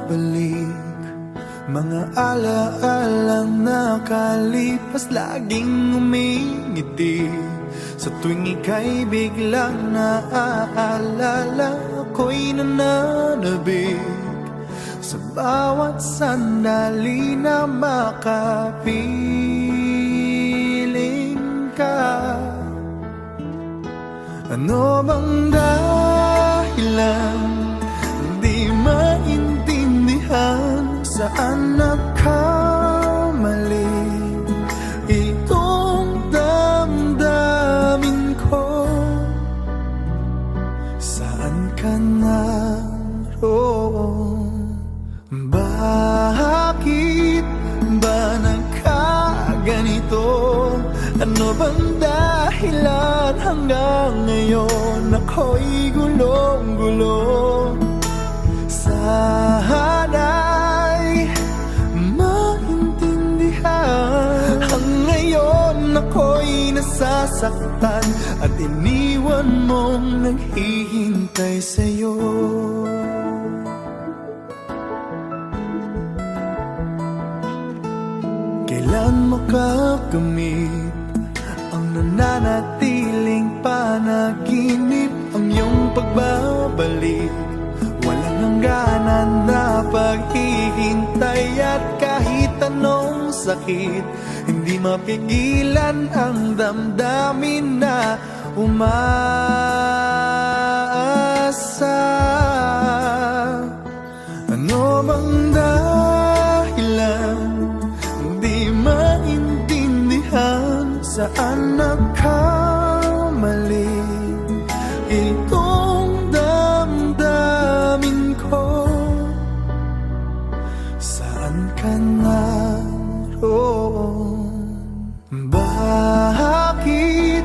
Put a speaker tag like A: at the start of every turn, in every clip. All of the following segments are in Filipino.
A: bumabalik, mga alaalang nakalipas, laging umingiti. Sa tuwing ika'y biglang naaalala, ako'y nananabik sa bawat sandali na makapiling ka. Ano bang dahilan di maintindihan, saan nagkamali itong damdamin ko? Saan ka naroon? Bakit ba nagkaganito? Ano bang dahilan hanggang ngayon ako'y gulong-gulong? Sana'y maintindihan, hanggang ngayon ako'y nasasaktan at iniwan mong naghihintay sa'yo. Kailan makakamit ang nananatiling panaginip, ang iyong pagbabalik? Walang hangganan na paghihintay at kahit anong sakit, hindi mapigilan ang damdamin na umaasa. Ano bang dahilan di maintindihan, saan nagkamali itong damdamin ko? Saan ka naroon? Bakit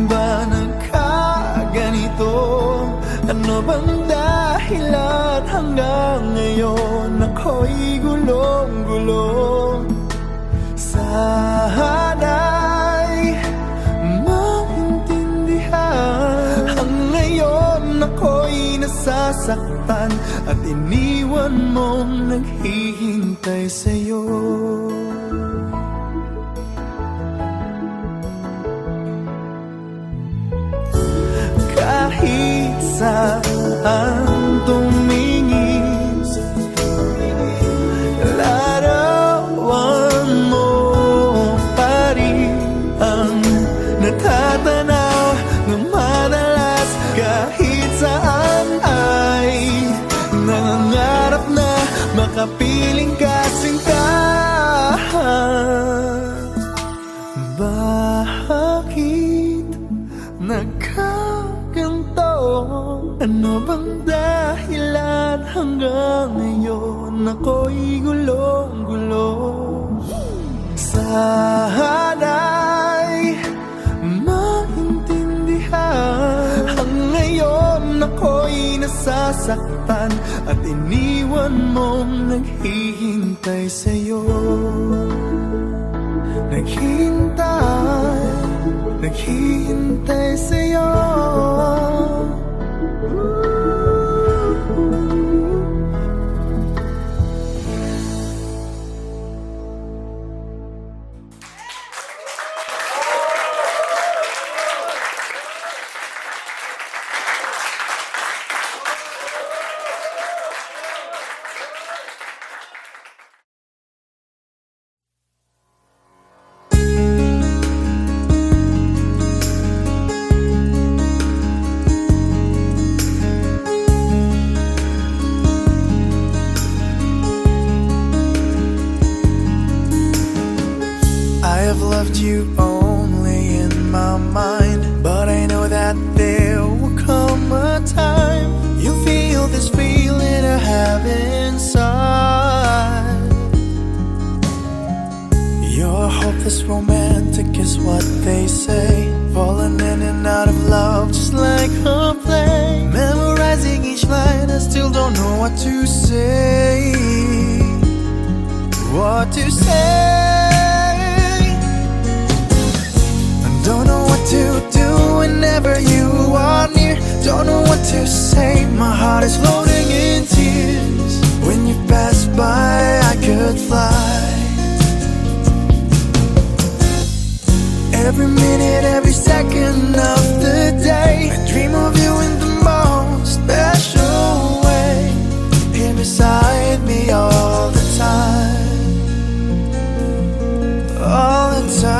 A: ba nagkaganito? Ano bang dahilan hanggang ngayon ako'y gulong-gulong? Sana'y maintindihan, hanggang ngayon ako'y nasasaktan at iniwan mong naghihintay sa'yo. Kahit saan tumingin, larawan mo pa rin ang natatanaw ng madalas. Kahit saan ay nangangarap na makapiling ka, sinta. Bakit nagkaganto? Ano bang dahilan hanggang ngayon ako'y gulong-gulong? Sana'y maintindihan, hanggang ngayon ako'y nasasaktan at iniwan mong naghihintay sa'yo. Naghihintay sa'yo. I've loved you only in my mind, but I know that there will come a time you'll feel this feeling I have inside. You're hopeless romantic is what they say, falling in and out of love just like a play. Memorizing each line, I still don't know what to say. What to say? Don't know what to do whenever you are near. Don't know what to say, my heart is floating in tears when you pass could fly. Every minute, every second of the day, I dream of you in the most special way. Here beside me all the time, all the time.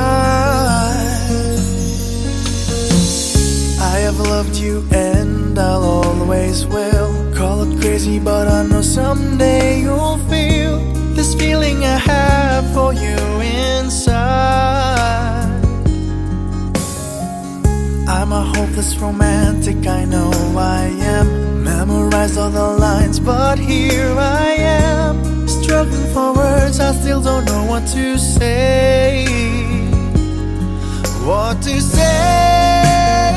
A: I have loved you and I'll always will. Call it crazy, but I know someday you'll feel this feeling I have for you inside. I'm a hopeless romantic, I know I am. Memorized all the lines, but here I am, struggling for words, I still don't know what to say. What to say?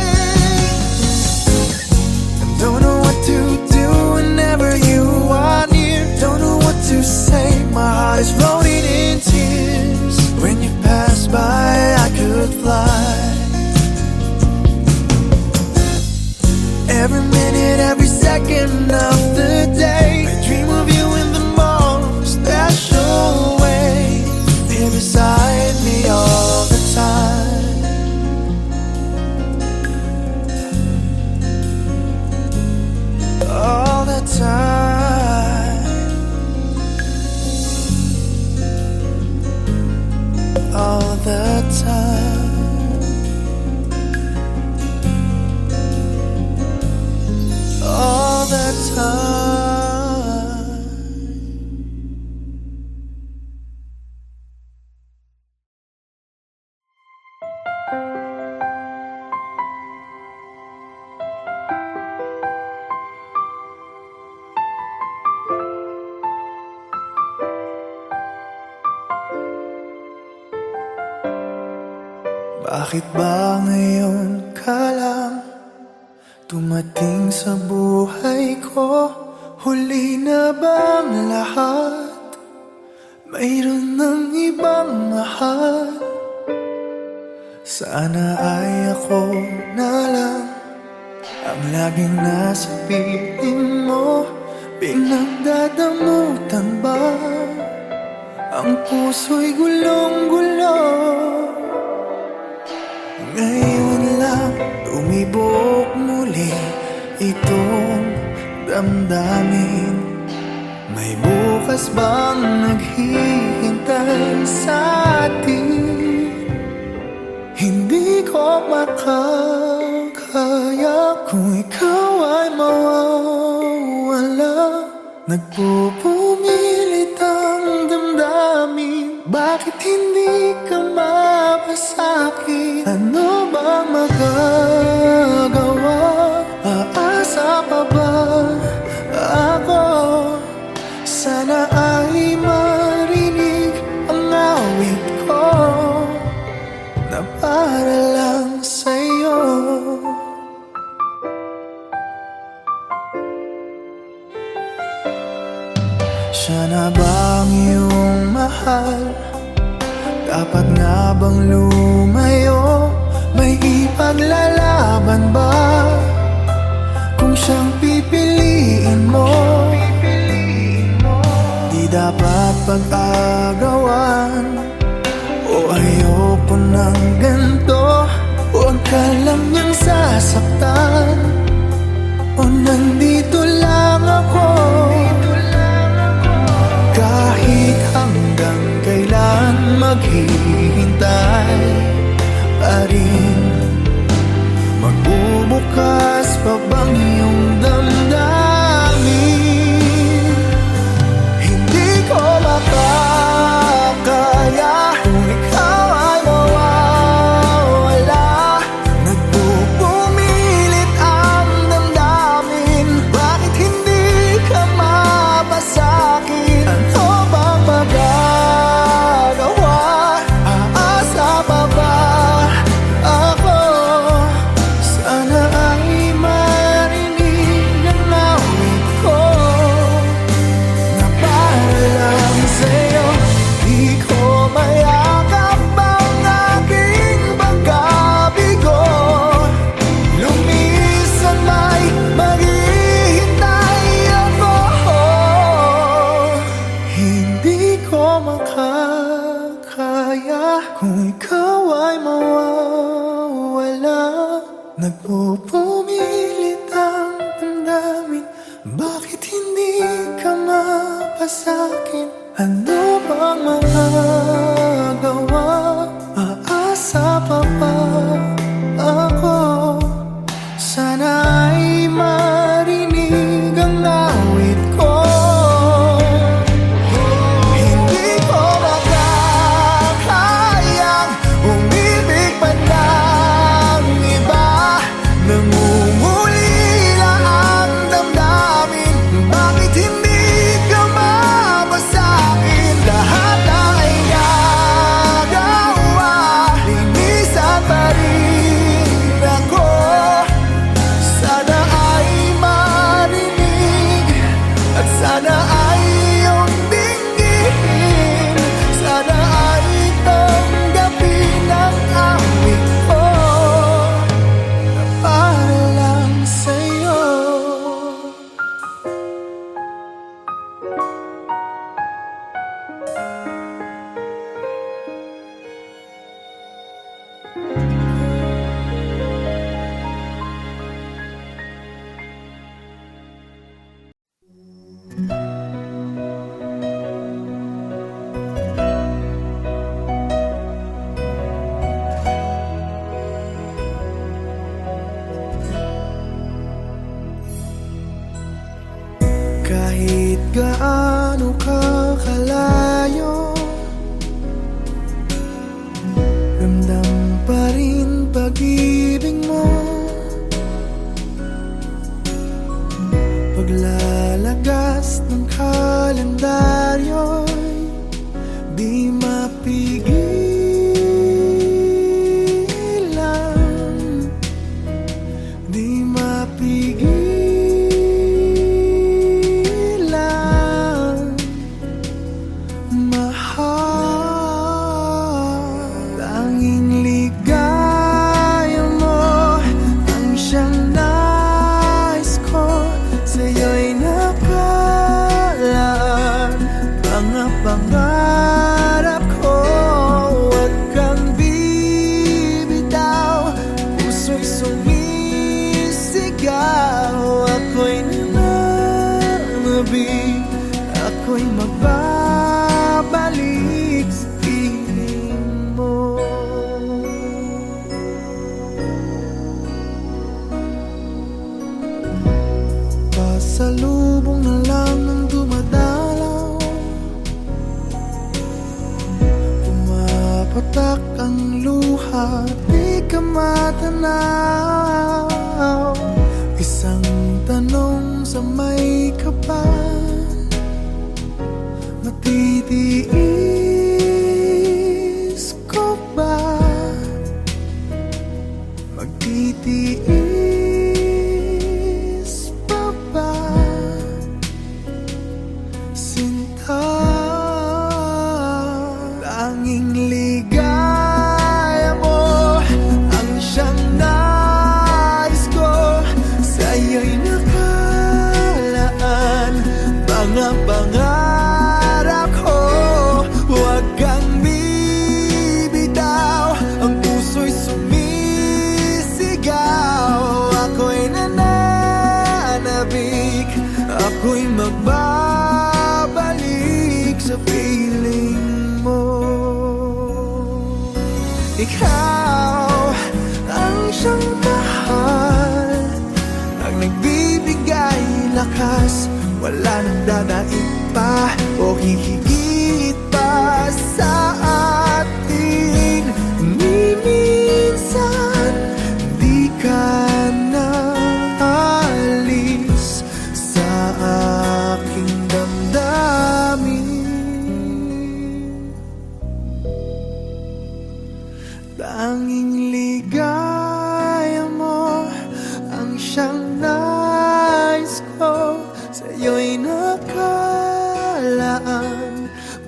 A: Don't know what to do whenever you are near. Don't know what to say, my heart is floating in tears. When you pass by, I could fly. Every minute, every second of the day, I dream of you in the most special way. Here beside me all the time, all the time, all the time. All the time. Bakit ba ngayon ka lang dumating sa buhay ko? Huli na bang lahat? Mayroon ng ibang mahal? Sana ay ako na lang ang laging nasa piling mo. Pinagdadamutan ba ang puso'y gulong-gulo? Ngayon lang tumibok muli itong damdamin. May bukas bang naghihintay sa atin? Hindi ko makakaya kung ikaw ay mawawala. Nagpupumilit ang damdamin, bakit hindi ka mapasakit? Ano bang magagawa? Aasa pa ba ako? Sana ay marinig ang awit ko na para lang sa'yo. Siya na bang iyong mahal? Dapat nga bang lumayo? May ipaglalaban ba kung siyang pipiliin mo? Di dapat pag-agawan, o ayoko ng ganto. Huwag ka lang niyang sasaktan, o nandito lang ako. Kahit hanggang kailan maghihintay pa rin. Magbubukas pa bang iyong damdamin? Hindi ko makakaya kung ikaw ay mawawala. Nagpupumilit ang damdamin, bakit hindi ka makakaya kung ikaw ay mawawala. Nagpupumilit ang damdamin, bakit hindi ka mapasakin? Ano bang magagawa? Aasa pa ba ako? Sana ay marinig ang awit ko. Hindi ko makakayang umibig pa ng iba. Nangungulila ang damdamin, bakit hindi ka mapasakin? Lahat ay nagawa, linisan pa rin ako. Sana ay marinig at sana ay iyong dinggin. Sana ay tanggapin ang awit ko na para lang sa'yo. Kahit gaano ka kalayo, ramdam pa rin pag-ibig mo. Paglalagas ng kalendaryo'y di mapigilan, di mapigilan. Tanging ligaya mo ang siyang nais ko. Sa'yo'y nakalaan mga pangarap ko. Huwag kang bibitaw, puso'y sumisigaw. Ako'y nananabik, ako'y magbabalik sa piling mo. Pasalubong na lang ng dumadalaw, pumapatak ang luha, di ka matanaw. Isang tanong sa may kapal, matitiis ko ba? Magtitiis pa ba? Sinta, tanging ligaya mo ang siyang nais ko. Sa'yo'y nakalaan mga pangarap ko. Huwag kang bibitaw, ang puso'y sumisigaw. Ako'y nananabik, ako'y magbabalik sa piling mo. Ikaw ang siyang mahal, ang nagbibigay lakas. Wala nang dadaig pa o hihigit pa sa atin. Ni minsan di ka na alis sa aking damdamin. Tanging ligaya mo ang siyang nais ko. Sa'yo'y nakalaan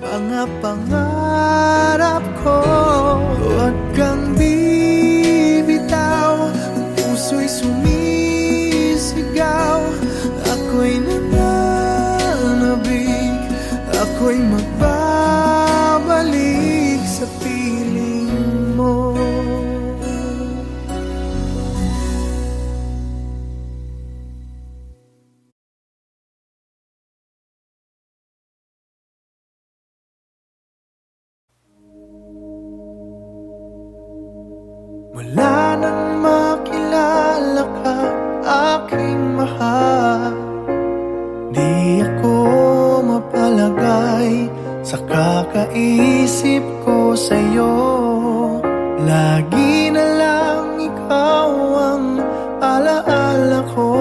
A: mga pangarap ko. Huwag kang bibitaw, ang puso'y sumisigaw. Ako'y nananabik, ako'y magbabalik Mula nang makilala ka, aking mahal, di ako mapalagay sa kakaisip ko sa'yo. Lagi na lang ikaw ang alaala ko.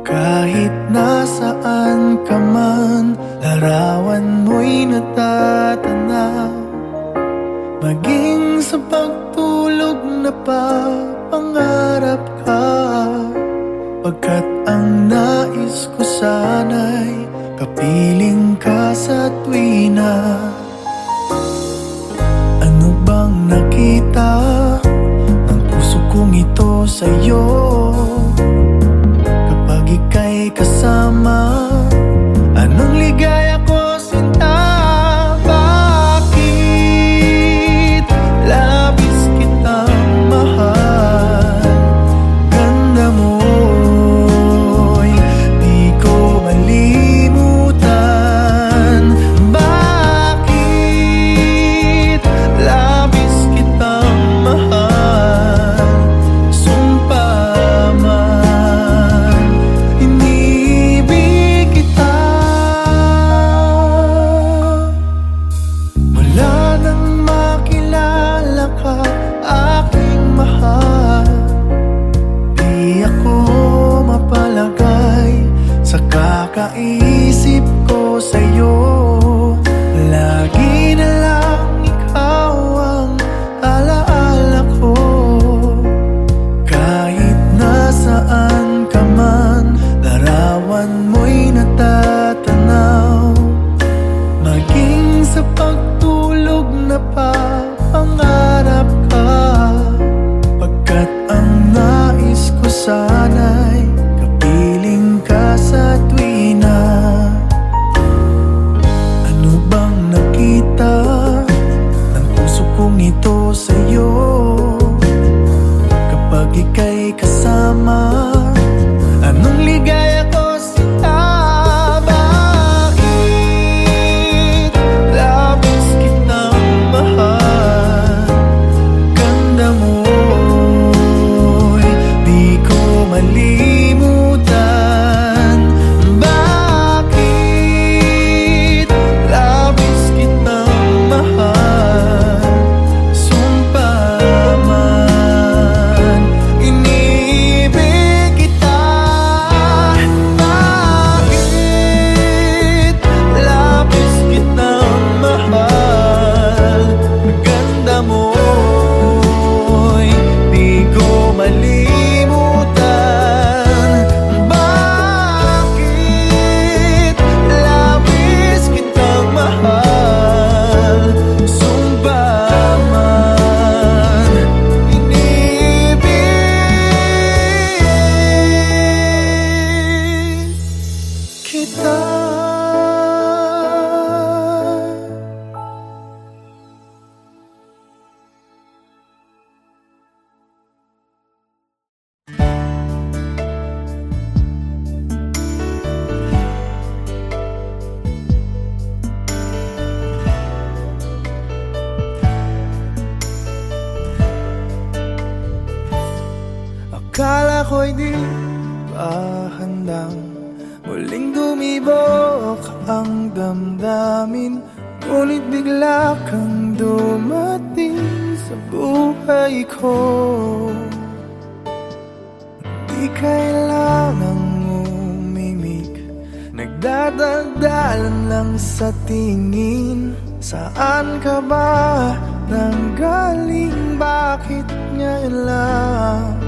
A: Kahit nasaan ka man, larawan mo'y natatanaw. Maging sa pagtulog na pangarap ka, pagkat ang nais ko sana'y kapiling ka sa tuwina. Ano bang nakita ng puso kong ito sa'yo? Kapag ika'y kasama, anong ligaya ko sinta? Bakit labis kitang mahal? Ganda mo'y di ko malimutan. Bakit labis kitang mahal? Sumpa man, inibig kita. Mula nang makilala ka, aking mahal, di ako mapalagay sa kakaisip ko sa'yo. Lagi na lang ikaw ang alaala ko. Kahit nasaan ka man, larawan mo'y natatanaw. Maging sa pagtulog na pangarap ka, pagkat ang nais ko sana'y kapiling ka sa tuwina. Ano bang nakita ng puso kong ito sa'yo? Kapag ika'y kasama, anong ligaya ko sinta? Bakit labis kitang mahal? Ganda mo'y di ko malimutan. Bakit labis kitang mahal? Sumpa man, inibig kita. Bakit labis kitang mahal? Ganda mo'y di ko malimutan. Bakit labis kitang mahal? Sumpa man, inibig kita. Akala ko'y di pa handang muling dumibok ang damdamin. Ngunit bigla kang dumating sa buhay ko. Di kailangang umimik, nagdadaldalan lang sa tingin. Saan ka ba nanggaling? Bakit ngayon lang?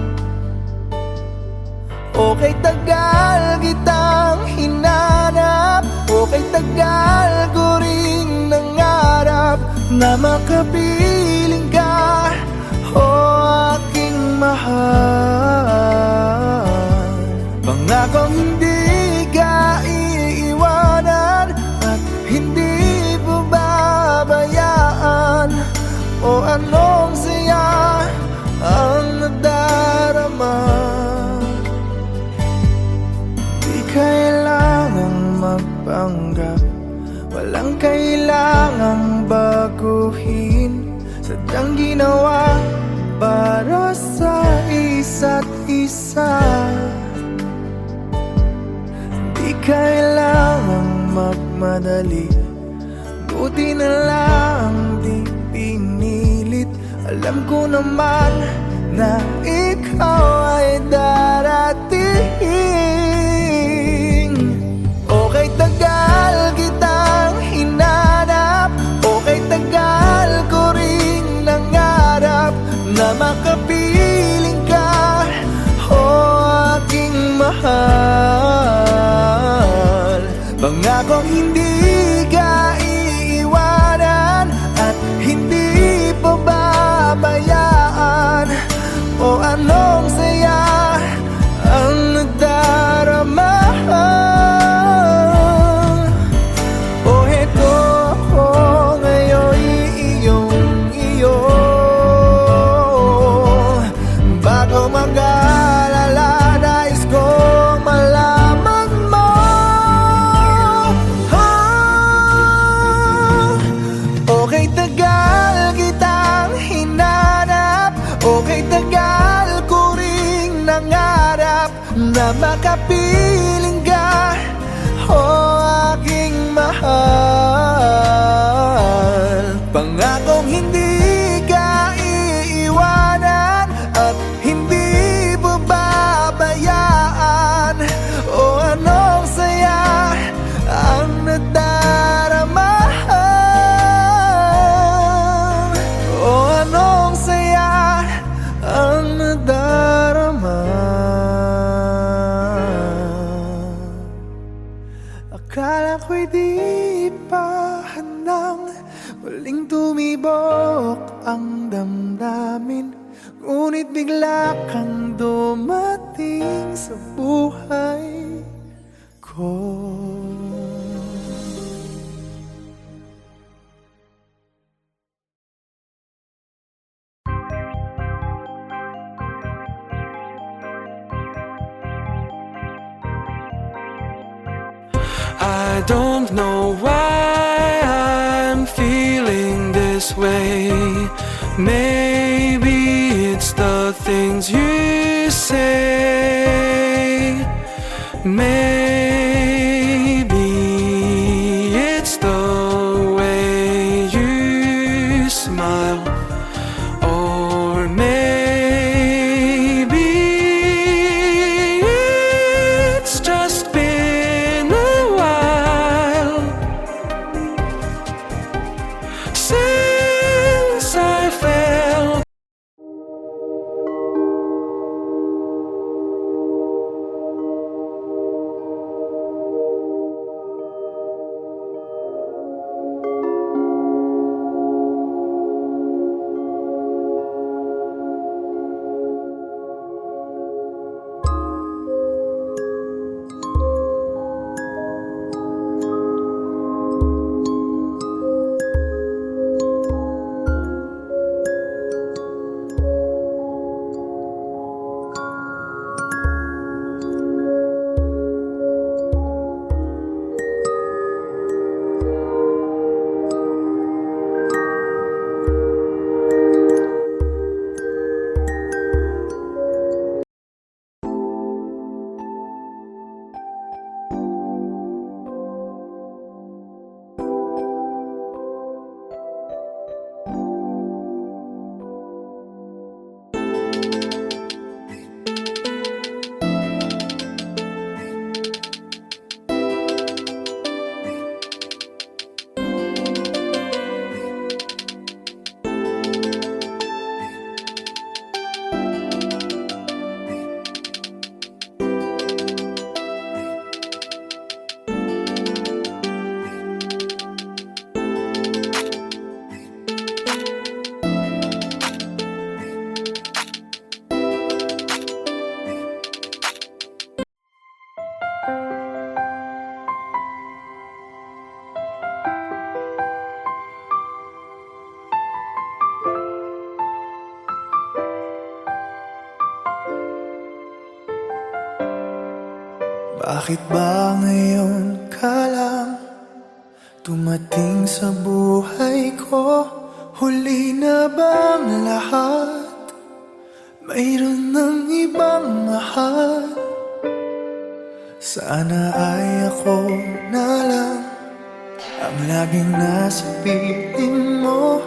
A: Okay, tagal kitang hinanap. Okay, tagal ko rin nangarap na makapiling ka, o aking mahal. Pangakong hindi ka iiwanan at hindi babayaan. O anong saya ang nadarama? Kailangang magpanggap, walang kailangang baguhin. Sadyang ginawa madali. Buti na lang di pinilit. Alam ko naman na ikaw ay darating. Okay, tagal kitang hinanap. Okay, tagal ko ring nangarap na makapiling ka, oh aking mahal. Pangakong hindi ka iiwanan at hindi pababayaan. O anong saya ang nadarama. O heto ako ngayon iyong-iyo. Bago mag-alala, nais kong malaman mo. Okay, tagal kitang hinanap. Okay, tagal ko ring nangarap na makapiling ka, oh aking mahal. Pangakong hindi ka iiwanan at hindi babayaan. O anong saya ang nadarama. O anong saya ang nadarama. Akala ko'y di pa handang muling tumibok ang damdamin, ngunit bigla kang dumating sa buhay ko.
B: I don't know why I'm feeling this way. Maybe it's the things you say. Maybe it's the way you smile. Or maybe it's just been a while since I felt.
A: Bakit ba ngayon ka lang dumating sa buhay ko? Huli na bang lahat? Mayroon ng ibang mahal. Sana ay ako na lang ang laging nasa piling mo.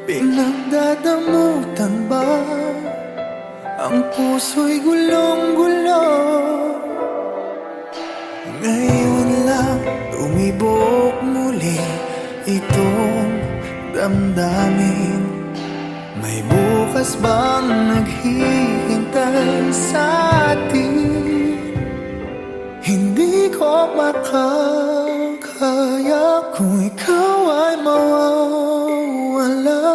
A: Pinagdadamutan ba? Ang puso'y gulong-gulo. Ngayon lang tumibok muli itong damdamin. May bukas bang naghihintay sa atin? Hindi ko makakaya kung ikaw ay mawala.